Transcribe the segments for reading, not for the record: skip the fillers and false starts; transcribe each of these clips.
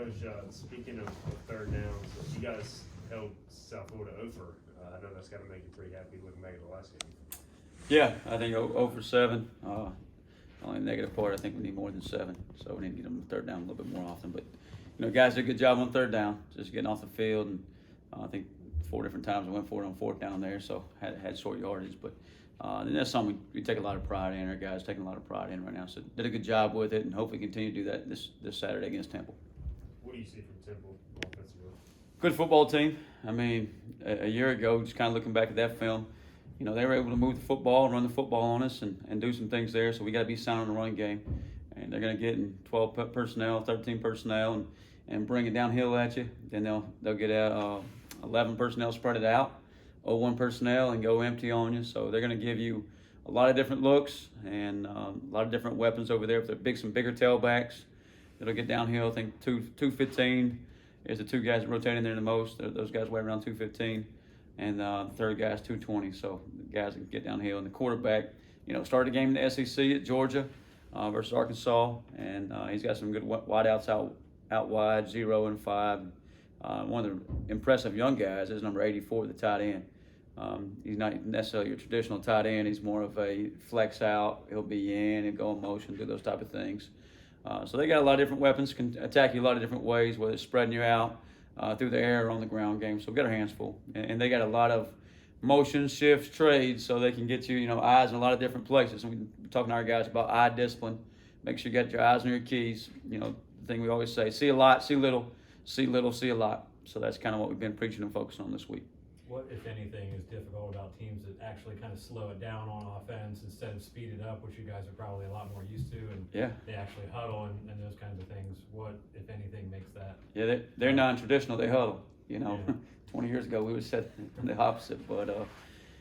Coach, speaking of third downs, you guys held South Florida over. I know that's got to make you pretty happy looking back at the last game. Yeah, I think 0 for 7. Only negative part, I think we need more than 7. So we need to get them third down a little bit more often. But, guys did a good job on third down, just getting off the field. And I think 4 different times we went for it on fourth down there, so had short yardage. But and that's something we take a lot of pride in. Our guys taking a lot of pride in right now. So did a good job with it, and hopefully continue to do that this Saturday against Temple. What do you see from Temple offensively? Good football team. I mean, a year ago, just kind of looking back at that film, they were able to move the football, run the football on us, and do some things there. So we got to be sound on the running game. And they're going to get in 12 personnel, 13 personnel, and bring it downhill at you. Then they'll get 11 personnel spread it out, 0-1 personnel, and go empty on you. So they're going to give you a lot of different looks and a lot of different weapons over there. If they're some bigger tailbacks, it'll get downhill. I think 215 is the 2 guys that rotate in there the most. Those guys weigh around 215. And the third guy's 220. So the guys can get downhill. And the quarterback, started the game in the SEC at Georgia versus Arkansas. And he's got some good wideouts out wide, 0 and 5. One of the impressive young guys is number 84, the tight end. He's not necessarily your traditional tight end. He's more of a flex out. He'll be in, he'll go in motion, do those type of things. So they got a lot of different weapons, can attack you a lot of different ways, whether it's spreading you out through the air or on the ground game. So we got our hands full. And they got a lot of motion, shifts, trades, so they can get you, eyes in a lot of different places. And we're talking to our guys about eye discipline. Make sure you got your eyes on your keys. The thing we always say, see a lot, see little, see a lot. So that's kind of what we've been preaching and focusing on this week. What, if anything, is difficult about teams that actually kind of slow it down on offense instead of speed it up, which you guys are probably a lot more used to, and yeah, they actually huddle and those kinds of things? What, if anything, makes that? Yeah, they're non-traditional. They huddle. Yeah. 20 years ago we would have said the opposite, but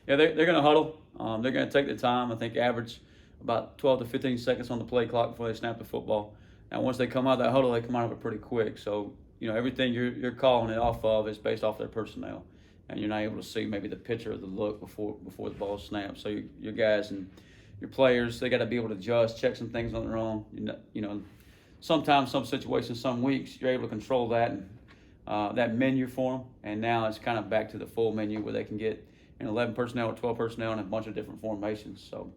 yeah, they're going to huddle. They're going to take the time. I think average about 12 to 15 seconds on the play clock before they snap the football. Now, once they come out of that huddle, they come out of it pretty quick. So, everything you're calling it off of is based off their personnel. And you're not able to see maybe the picture of the look before the ball snaps. So your guys and your players, they got to be able to adjust, check some things on their own. Sometimes, some situations, some weeks, you're able to control that and that menu for them. And now it's kind of back to the full menu where they can get 11 personnel or 12 personnel and a bunch of different formations. So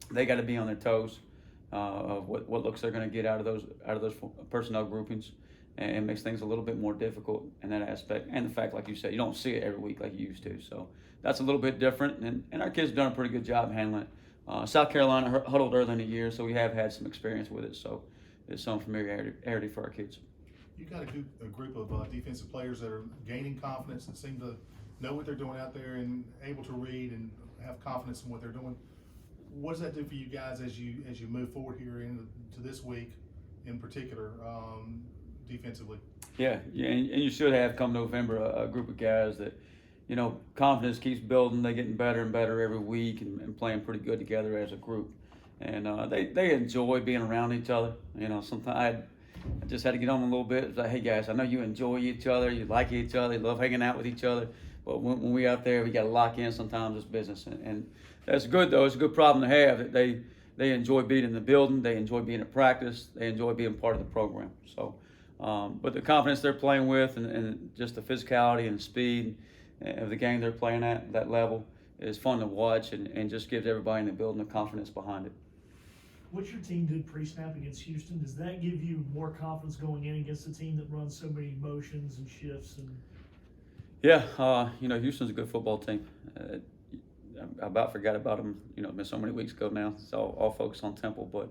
they got to be on their toes of what looks they're going to get out of those personnel groupings. And it makes things a little bit more difficult in that aspect. And the fact, like you said, you don't see it every week like you used to. So that's a little bit different. And our kids have done a pretty good job handling it. South Carolina huddled early in the year, so we have had some experience with it. So it's some familiarity for our kids. You got a group of defensive players that are gaining confidence and seem to know what they're doing out there and able to read and have confidence in what they're doing. What does that do for you guys as you move forward here into this week in particular? Defensively. Yeah, and you should have come November a group of guys that, confidence keeps building. They're getting better and better every week and playing pretty good together as a group. And they enjoy being around each other. Sometimes I just had to get on them a little bit. It's like, hey guys, I know you enjoy each other, you like each other, you love hanging out with each other. But when we out there, we got to lock in. Sometimes it's business, and that's good though. It's a good problem to have. That they enjoy being in the building, they enjoy being at practice, they enjoy being part of the program. So. But the confidence they're playing with and just the physicality and speed of the game they're playing at that level is fun to watch and just gives everybody in the building the confidence behind it. What your team did pre-snap against Houston, does that give you more confidence going in against a team that runs so many motions and shifts? Yeah, Houston's a good football team. I about forgot about them. It's been so many weeks ago now. It's all focused on Temple, but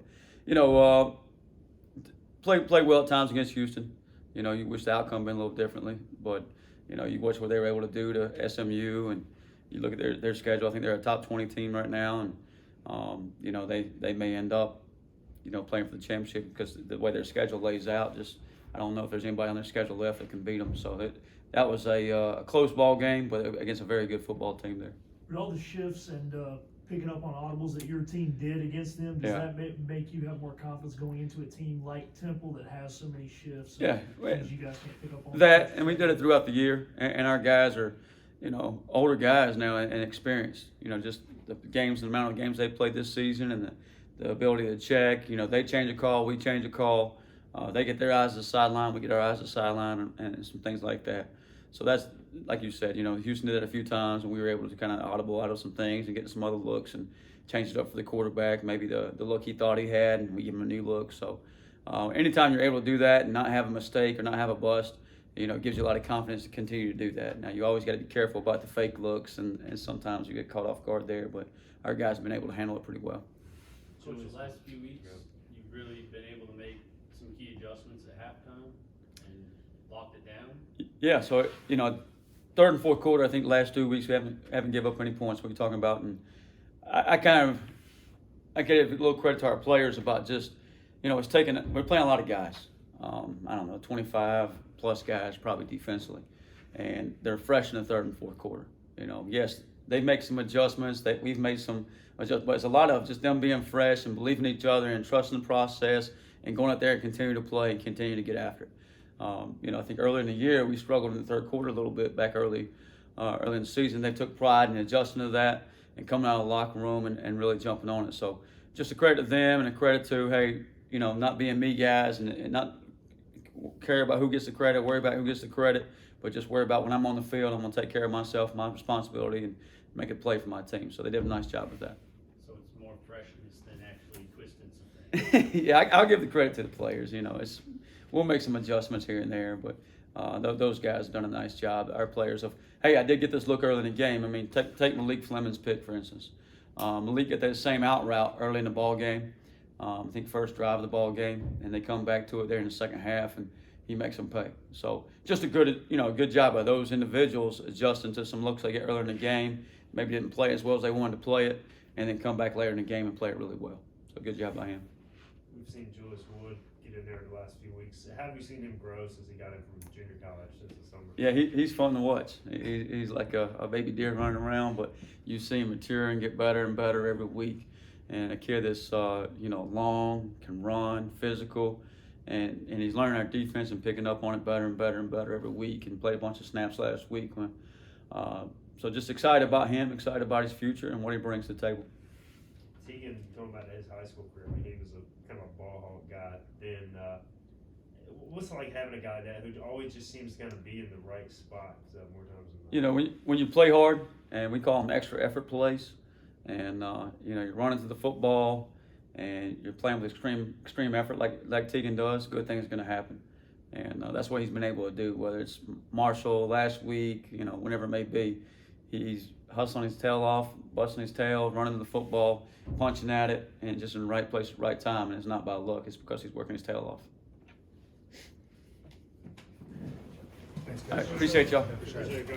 Play well at times against Houston. You wish the outcome been a little differently, but you watch what they were able to do to SMU, and you look at their schedule. I think they're a top 20 team right now, and they may end up playing for the championship because the way their schedule lays out. Just I don't know if there's anybody on their schedule left that can beat them. So that was a close ball game, but against a very good football team there. But all the shifts and picking up on audibles that your team did against them, does that make you have more confidence going into a team like Temple that has so many shifts? Yeah, things you guys can't pick up on that, and we did it throughout the year. And our guys are, older guys now and experienced. Just the games, the amount of games they played this season, and the ability to check. They change a call, we change a call. They get their eyes to the sideline, we get our eyes to the sideline, and some things like that. So that's, like you said, Houston did it a few times, and we were able to kind of audible out of some things and get some other looks and change it up for the quarterback, maybe the look he thought he had, and we give him a new look. So anytime you're able to do that and not have a mistake or not have a bust, it gives you a lot of confidence to continue to do that. Now, you always got to be careful about the fake looks, and sometimes you get caught off guard there, but our guys have been able to handle it pretty well. So the last few weeks, you've really been able to make some key adjustments at halftime and locked it down? Yeah, so, third and fourth quarter, I think last 2 weeks we haven't given up any points, what you're talking about. And I give a little credit to our players about just, we're playing a lot of guys. I don't know, 25 plus guys probably defensively. And they're fresh in the third and fourth quarter. Yes, they make some adjustments, that we've made some adjustments, but it's a lot of just them being fresh and believing in each other and trusting the process and going out there and continue to play and continue to get after it. I think earlier in the year we struggled in the third quarter a little bit back early in the season. They took pride in adjusting to that and coming out of the locker room and really jumping on it. So just a credit to them and a credit to, hey, not being me guys and not care about who gets the credit, worry about who gets the credit, but just worry about when I'm on the field, I'm going to take care of myself, my responsibility, and make a play for my team. So they did a nice job with that. So it's more freshness than actually twisting some things. Yeah, I'll give the credit to the players. We'll make some adjustments here and there, but those guys have done a nice job. Our players have, hey, I did get this look early in the game. I mean, take Malik Fleming's pick, for instance. Malik got that same out route early in the ball game. I think first drive of the ball game, and they come back to it there in the second half, and he makes them pay. So just a good job by those individuals adjusting to some looks they get earlier in the game. Maybe didn't play as well as they wanted to play it, and then come back later in the game and play it really well. So good job by him. We've seen Julius Wood get in there the last few weeks. How have you seen him grow since he got in from junior college since the summer? Yeah, he's fun to watch. He's like a baby deer running around, but you see him mature and get better and better every week. And a kid that's long, can run, physical, and he's learning our defense and picking up on it better and better and better every week. And played a bunch of snaps last week. So just excited about him, excited about his future and what he brings to the table. Tegan, talking about his high school career, I mean, he was a kind of a ball hawk guy. Then what's it like having a guy that who always just seems to kind of be in the right spot more times than not? When you play hard, and we call them extra effort plays, and you're running to the football, and you're playing with extreme effort like Tegan does, good things are going to happen. And that's what he's been able to do, whether it's Marshall last week, whenever it may be. He's hustling his tail off, busting his tail, running to the football, punching at it, and just in the right place at the right time. And it's not by luck, it's because he's working his tail off. Thanks, guys. All right, appreciate y'all. Appreciate it.